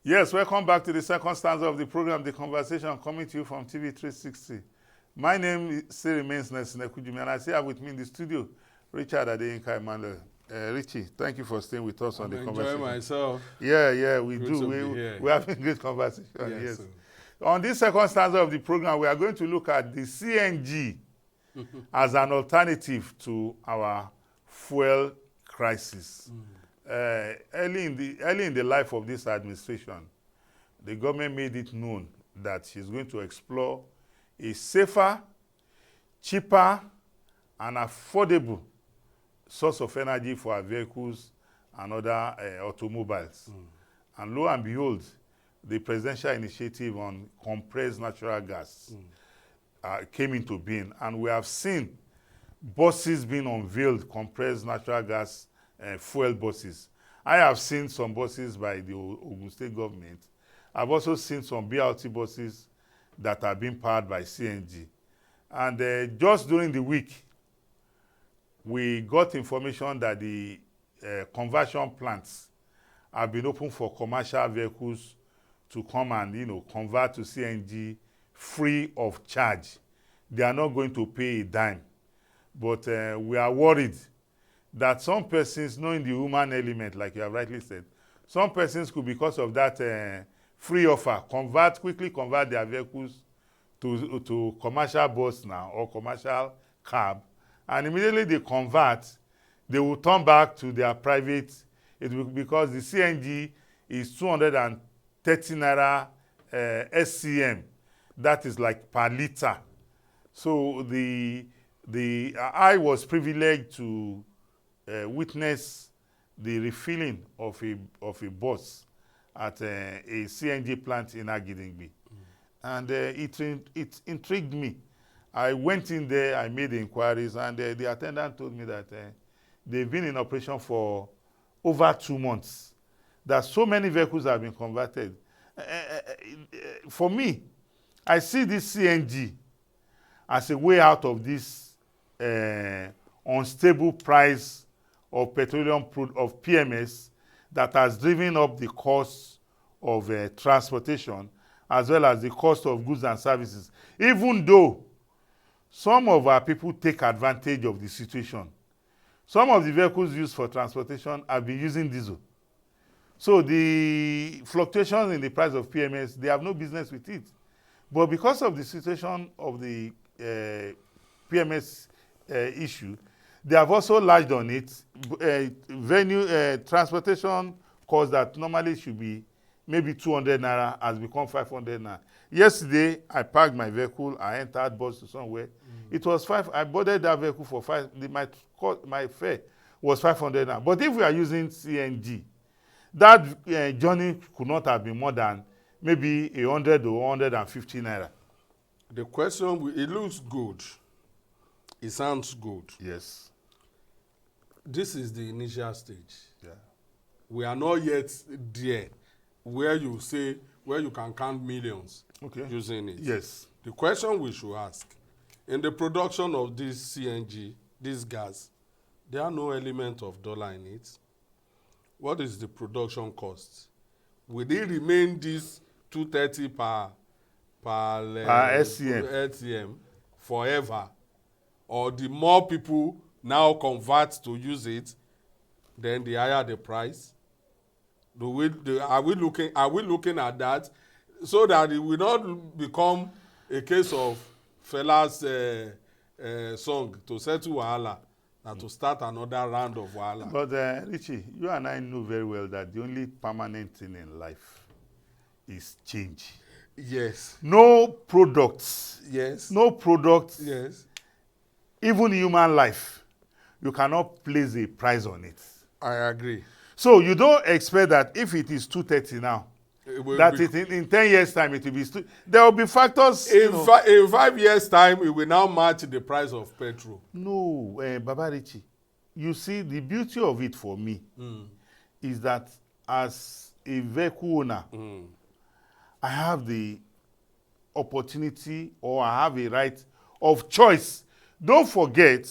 Yes, welcome back to the second stanza of the program, The Conversation, coming to you from TV 360. My name still remains Nelson Ekujumi, and I see with me in the studio, Richard Adeyinka Emmanuel. Richie, thank you for staying with us on the conversation. I'm enjoying myself. Yeah, we Good do. We're having a great conversation, yes. Sir. On this second stanza of the program, we are going to look at the CNG as an alternative to our fuel crisis. Early in the life of this administration, the government made it known that she's going to explore a safer, cheaper, and affordable source of energy for our vehicles and other automobiles. And lo and behold, the presidential initiative on compressed natural gas came into being, and we have seen buses being unveiled, compressed natural gas fuel buses. I have seen some buses by the Ogun State government. I've also seen some BRT buses that are being powered by CNG. And just during the week, we got information that the conversion plants have been open for commercial vehicles to come and convert to CNG free of charge. They are not going to pay a dime. But we are worried that some persons, knowing the human element, like you have rightly said, some persons could, because of that free offer, quickly convert their vehicles to commercial bus now or commercial cab, and immediately they convert, they will turn back to their private, because the CNG is 230 naira SCM, that is like per liter. So I was privileged to witness the refilling of a bus at a CNG plant in Agidingbi. And it intrigued me. I went in there, I made the inquiries, and the attendant told me that they've been in operation for over 2 months. That so many vehicles have been converted. For me, I see this CNG as a way out of this unstable price of petroleum of PMS that has driven up the cost of transportation as well as the cost of goods and services, even though some of our people take advantage of the situation. Some of the vehicles used for transportation have been using diesel. So the fluctuations in the price of PMS, they have no business with it. But because of the situation of the PMS issue, they have also latched on it. Transportation cost that normally should be maybe 200 naira has become 500 naira. Yesterday, I parked my vehicle. I entered bus to somewhere. It was 5. I boarded that vehicle for 5. My fare was 500 naira. But if we are using CNG, that journey could not have been more than maybe 100 or 150 naira. The question, it looks good. It sounds good. Yes. This is the initial stage. Yeah. We are not yet there where you can count millions using it. Yes. The question we should ask, in the production of this CNG, this gas, there are no element of dollar in it. What is the production cost? Will it remain this 230 per SCM forever? Or the more people now convert to use it, then the higher the price? Are we looking at that so that it will not become a case of Fela's song to settle wahala and to start another round of wahala? But Richie, you and I know very well that the only permanent thing in life is change. Yes. No products. Yes. No products. Yes. Even human life, you cannot place a price on it. I agree. So you don't expect that if it is 230 now, in 10 years' time it will be. There will be factors. In 5 years' time, it will now match the price of petrol. No, Baba Richie, you see, the beauty of it for me is that as a vehicle owner, I have the opportunity, or I have a right of choice. Don't forget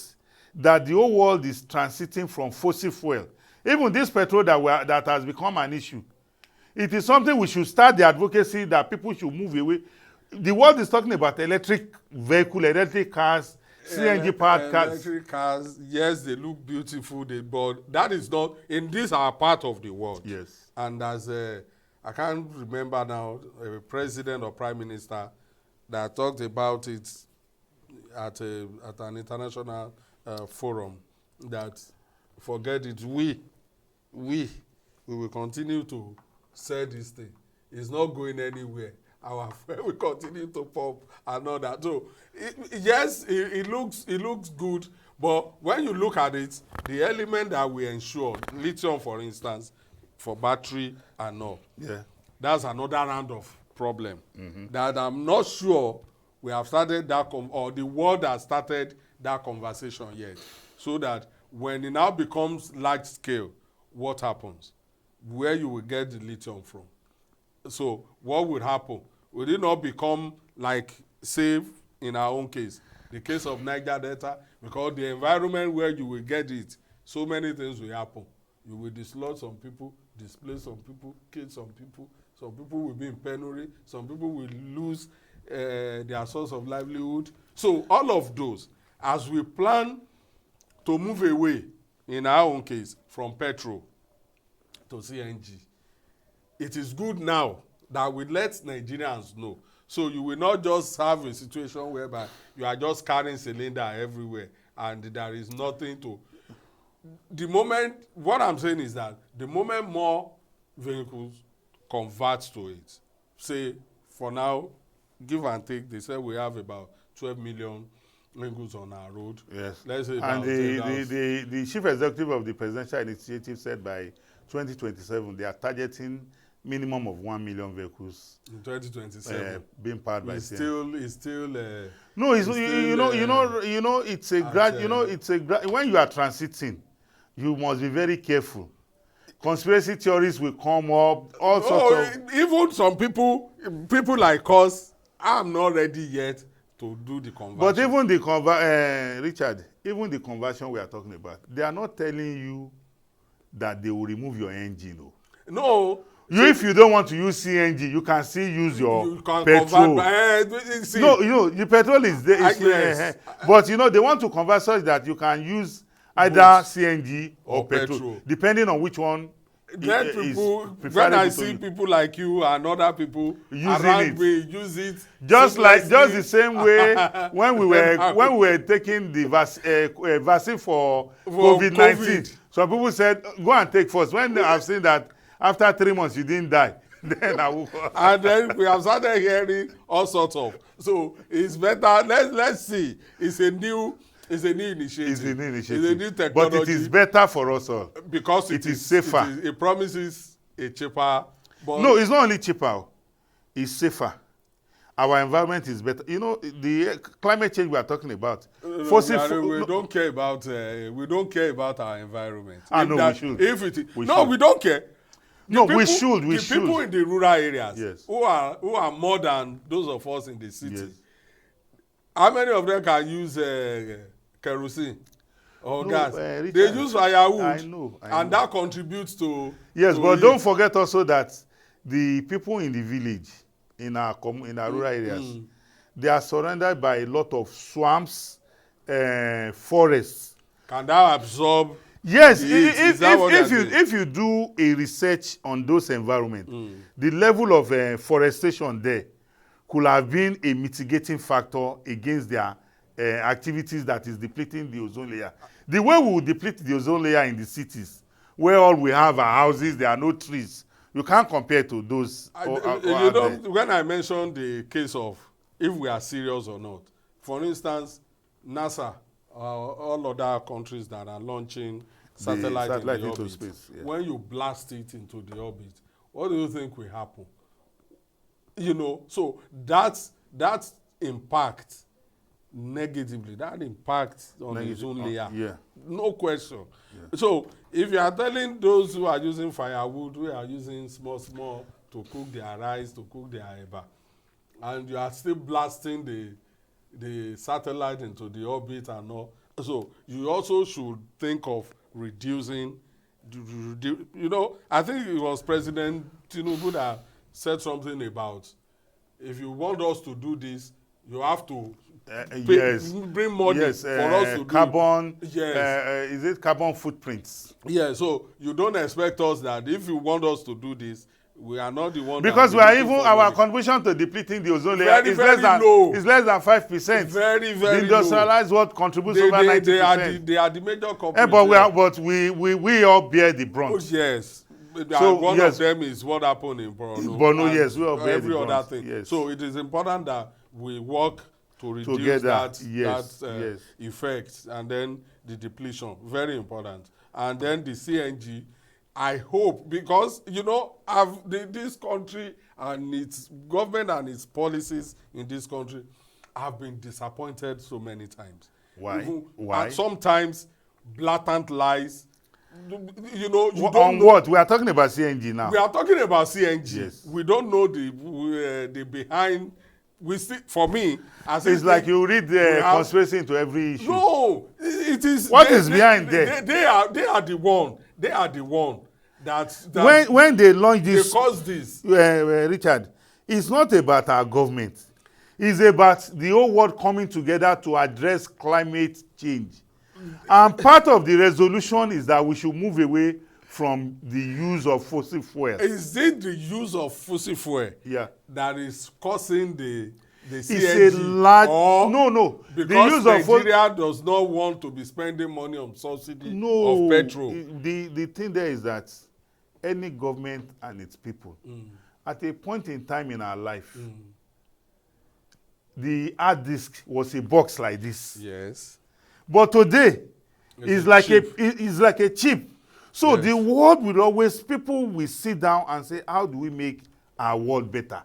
that the whole world is transiting from fossil fuel. Even this petrol that has become an issue, it is something we should start the advocacy that people should move away. The world is talking about electric vehicle, electric cars, CNG powered cars. Electric cars, yes, they look beautiful, but that is not in this our part of the world. Yes. And as I can't remember now, a president or prime minister that talked about it at an international forum, that forget it, we will continue to sell this thing. It's not going anywhere. Our friend will continue to pump and all that. So yes, it looks good, but when you look at it, the element that we ensure, lithium for instance, for battery and all, Yeah. that's another round of problem that I'm not sure we have started that or the world has started that conversation yet, so that when it now becomes large scale, what happens? Where you will get the lithium from? So what would happen? Would it not become like, say, in our own case, the case of Niger Delta, because the environment where you will get it, so many things will happen. You will dislodge some people, displace some people, kill some people will be in penury, some people will lose their source of livelihood. So all of those, as we plan to move away, in our own case, from petrol to CNG, it is good now that we let Nigerians know. So you will not just have a situation whereby you are just carrying cylinder everywhere and there is nothing to. The moment, what I'm saying is that the moment more vehicles convert to it, say for now, give and take, they say we have about 12 million vehicles on our road. Yes. Let's say And about the chief executive of the presidential initiative said by 2027 they are targeting minimum of 1 million vehicles in 2027 being powered by CNG. It's still no, it's it's a when you are transiting, you must be very careful. Conspiracy theories will come up, all sorts of. Even some people like us, I'm not ready yet to do the conversion. But even Richard, even the conversion we are talking about, they are not telling you that they will remove your engine. No. If you don't want to use CNG, you can still use your petrol. No, the petrol is there. But they want to convert such that you can use either CNG or petrol, depending on which one when I see people like you and other people around me use it, just the same way when we were taking the vaccine for COVID-19. Some people said, go and take first. When I've seen that after 3 months you didn't die, then I will. And then we have started hearing all sorts of. So it's better. Let's see. It's a new initiative. It's a new technology. But it is better for us all. Because it is safer. It promises a cheaper. But no, it's not only cheaper. It's safer. Our environment is better. The climate change we are talking about. We don't care about our environment. We should. We don't care. We should. People in the rural areas, yes, who are more than those of us in the city. Yes. How many of them can use kerosene or gas? Richard, they use firewood. I know. And that contributes to. Yes, but don't forget also that the people in the village, in our rural areas, they are surrounded by a lot of swamps, forests. Can that absorb? Yes, if you do a research on those environments, the level of forestation there could have been a mitigating factor against their activities that is depleting the ozone layer. The way we will deplete the ozone layer in the cities, where all we have are houses, there are no trees, you can't compare to those. When I mentioned the case of if we are serious or not, for instance, NASA, all other countries that are launching satellite in the orbit, space, yeah. When you blast it into the orbit, what do you think will happen? So that impact negatively, that impact on the ozone layer, no question. Yeah. So if you are telling those who are using firewood, who are using small to cook their rice, to cook their eba, and you are still blasting the satellite into the orbit and all, so you also should think of reducing You know, I think it was President Tinubu that said something about, if you want us to do this, you have to yes, bring money yes, for us to carbon. do it. Yes. Is it carbon footprints? Yeah, so you don't expect us that if you want us to do this, we are not the one. Because that we are looking even for our money. contribution to depleting the ozone layer Very, is very less than low. is less than 5%. Very, The very industrialized world contributes low. over 90%. They are the major companies. But we all bear the brunt. Oh, yes. So, And one yes. of them is what happened in Borno. Borno, And yes, we all bear every the other brunt, thing. yes. So it is important that we work to reduce Together, that yes, yes. effect, and then the depletion. Very important. And then the CNG, I hope, because you know, this country and its government and its policies in this country have been disappointed so many times. Why? Why? And sometimes blatant lies. You know, you don't on know. What? We are talking about CNG now. We are talking about CNG. Yes. We don't know the behind. We see, for me, as It's like you read the conspiracy into every issue. No, it is. What is behind there? They are the one. They are the one that when they launch this, they cause this. Richard, it's not about our government. It's about the whole world coming together to address climate change. And part of the resolution is that we should move away from the use of fossil fuel. Is it the use of fossil fuel that is causing the CNG? It's a large... No. Because the use Nigeria does not want to be spending money on subsidy of petrol. The thing there is that any government and its people, at a point in time in our life, the hard disk was a box like this. Yes. But today, it's like a chip. So the world will always, people will sit down and say, how do we make our world better?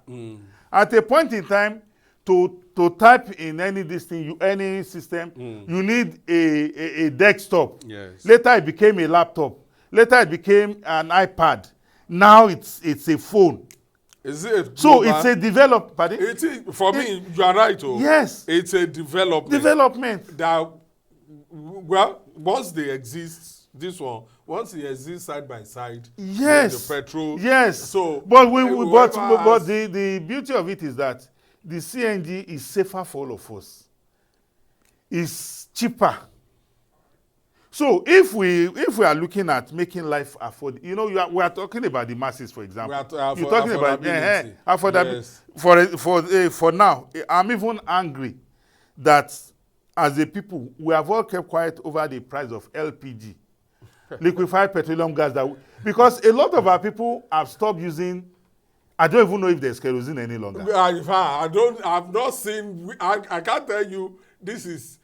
At a point in time, to type in any system, you need a desktop. Yes. Later it became a laptop. Later it became an iPad. Now it's a phone. Is it? So it's a development. Pardon? For me, you are right. Yes. It's a development. That, well, once they exist, once it exists side by side, yes, the petrol. Yes. So, but the beauty of it is that the CNG is safer for all of us. It's cheaper. So if we are looking at making life affordable, you know, we are talking about the masses, for example. You're talking about affordability. For now, I'm even angry that as a people, we have all kept quiet over the price of LPG, liquefied petroleum gas. Because a lot of our people have stopped using. I don't even know if there's kerosene any longer. I've not seen. I can't tell you. This is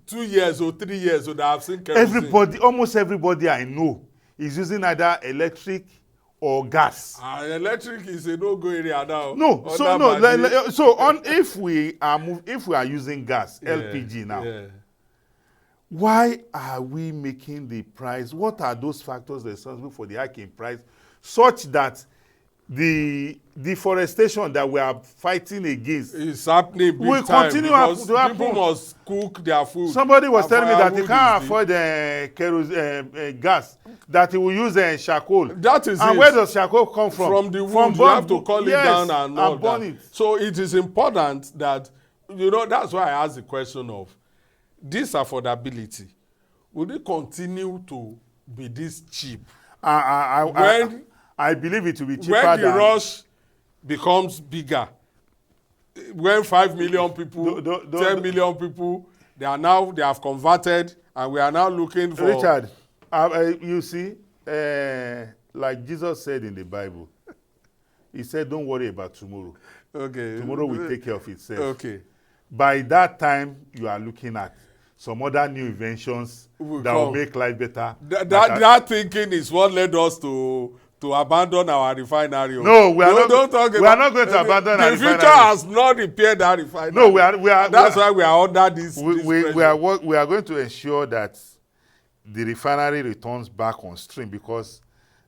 2 years or 3 years that I've seen kerosene. Almost everybody I know is using either electric or gas. Electric is a no-go area now. If we are using gas, LPG now, why are we making the price? What are those factors responsible for the hike in price, such that the deforestation that we are fighting against is happening big will time continue because to happen. People must cook their food. Somebody was telling me that they can't afford gas, that he will use charcoal. That is and it. Where does charcoal come from? From the wood. You have to call it down and all burn that. it. So it is important that, you know, that's why I asked the question of this affordability. Will it continue to be this cheap? I believe it will be cheaper. When the rush becomes bigger, when 5 million people, 10 million people, they have converted, and we are now looking for... Richard, you see, like Jesus said in the Bible, he said, don't worry about tomorrow. Okay. Tomorrow will take care of itself. Okay. By that time, you are looking at some other new inventions that will make life better. That thinking is what led us to abandon our refinery. No, we are not going to abandon our refinery. The future has not repaired that refinery. No, we are. That's why we are under this. We are going to ensure that the refinery returns back on stream, because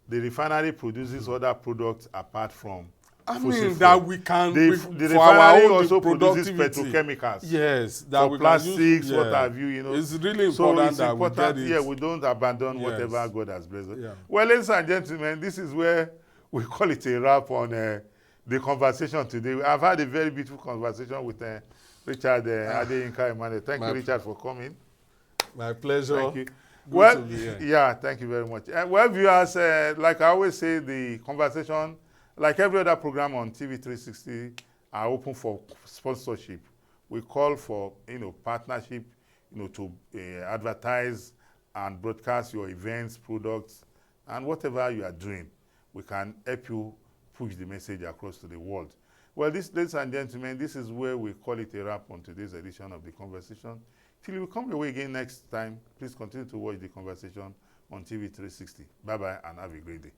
the refinery produces other products apart from I fossil mean fuel. that we can The for our refinery own also produces productivity. petrochemicals. Yes, that For we plastics, can use. what Yeah. have you, you know. It's really So important it's that important, we get it. we don't abandon whatever Yes. God has blessed us. Yeah. Well, ladies and gentlemen, this is where we call it a wrap on the conversation today. I've had a very beautiful conversation with Richard Adeyinka Emmanuel. Thank you, Richard, for coming. My pleasure. Thank you. Good Well, to be here. yeah, thank you very much. Well, viewers, like I always say, the conversation, like every other program on TV 360, are open for sponsorship. We call for, partnership, to advertise and broadcast your events, products, and whatever you are doing. We can help you push the message across to the world. Well, ladies and gentlemen, this is where we call it a wrap on today's edition of The Conversation. Till we come your way again next time, please continue to watch The Conversation on TV 360. Bye-bye and have a great day.